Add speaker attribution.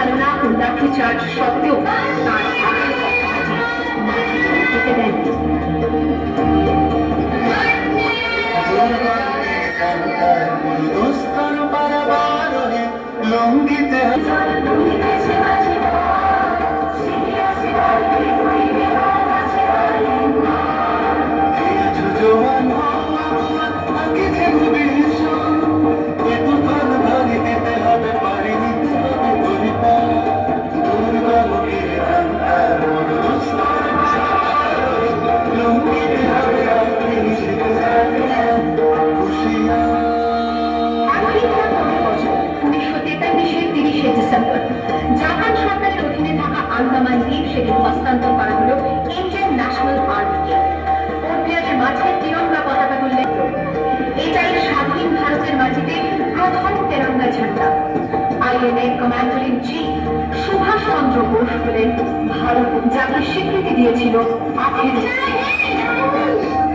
Speaker 1: ছলনা ও লাঠিচার্জ সত্ত্বেও তার মাটিতে দেননি। জাপান সরকারের অধীনে থাকা আন্দামান দ্বীপ সেদিন হস্তান্তর করা হলো ইন্ডিয়ান ন্যাশনাল আর্মিকে। ওল্ড মাঠে তিরঙ্গা পতাকা তুললে এটাই স্বাধীন ভারতের মাটিতে প্রথম তেরঙ্গা ঝান্ডা। INA commander in chief Subhas Chandra Bose হলেন ভারত যাকে স্বীকৃতি দিয়েছিল 18